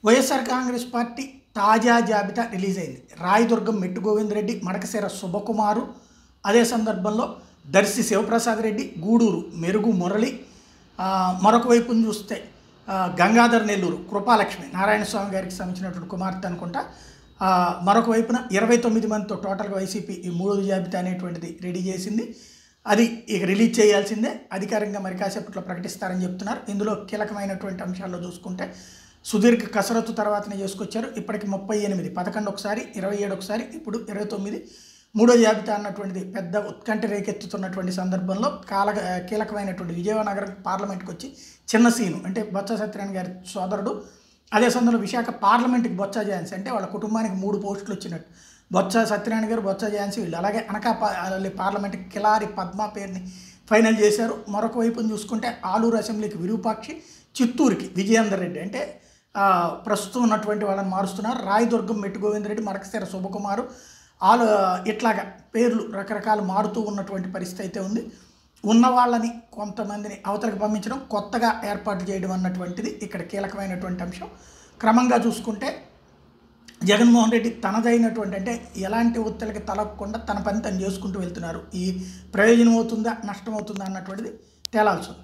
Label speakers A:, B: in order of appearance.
A: YSR Congress party తాజా జాబితా release అయింది. రాయదుర్గం మెట్టు గోవిందరెడ్డి, మడకశిర శుభకుమారు, అదే సందర్భంలో దర్శి శివప్రసాద్ రెడ్డి, గూడూరు మెరుగు మురళి, మరొక వైపును చూస్తే గంగాధర్ నెల్లూరు కృపాలక్ష్మి నారాయణస్వామి గారికి సంబంధించినటువంటి కుమార్తె అనుకుంటా. మరొక వైపున 29 మందితో టోటల్గా వైసీపీ ఈ మూడో జాబితా అనేటువంటిది రెడీ చేసింది. అది ఇక రిలీజ్ చేయాల్సిందే, అధికారికంగా మరి కాసేపట్లో ప్రకటిస్తారని చెప్తున్నారు. ఇందులో కీలకమైనటువంటి అంశాల్లో చూసుకుంటే సుదీర్ఘ కసరత్తు తర్వాతనే చేసుకొచ్చారు. ఇప్పటికి 38, 11 ఒకసారి, 27 ఒకసారి, ఇప్పుడు 29 మూడో జాబితా అన్నటువంటిది పెద్ద ఉత్కంఠ రేకెత్తుతున్నటువంటి సందర్భంలో కీలకమైనటువంటి విజయవాడ నగరం పార్లమెంట్కి వచ్చి చిన్న సీను అంటే బొత్స సత్యనారాయణ గారి సోదరుడు, అదే సందర్భంలో విశాఖ పార్లమెంట్కి బొత్స ఝాన్సీ అంటే వాళ్ళ కుటుంబానికి 3 పోస్టులు వచ్చినట్టు. బొత్స సత్యనారాయణ గారు, బొత్స ఝాన్సీ వీళ్ళు. అలాగే అనకాపల్లి పార్లమెంట్కి కిలారి పద్మ పేరుని ఫైనల్ చేశారు. మరొక వైపుని చూసుకుంటే ఆలూరు అసెంబ్లీకి విరూపాక్షి, చిత్తూరుకి విజయేందర్ రెడ్డి అంటే ప్రస్తుతం ఉన్నటువంటి వాళ్ళని మారుస్తున్నారు. రాయదుర్గం మెట్టు గోవిందరెడ్డి, మడకశిర శుభకుమారు ఇట్లాగా పేర్లు రకరకాలు మారుతూ ఉన్నటువంటి పరిస్థితి అయితే ఉంది. ఉన్న వాళ్ళని కొంతమందిని అవతలకు పంపించడం, కొత్తగా ఏర్పాటు చేయడం అన్నటువంటిది ఇక్కడ కీలకమైనటువంటి అంశం. క్రమంగా చూసుకుంటే జగన్మోహన్ రెడ్డి తనదైనటువంటి అంటే ఎలాంటి ఒత్తిడికి తలపకుండా తన పని తను చేసుకుంటూ వెళ్తున్నారు. ఈ ప్రయోజనం అవుతుందా నష్టం అవుతుందా అన్నటువంటిది తేలాల్సి ఉంది.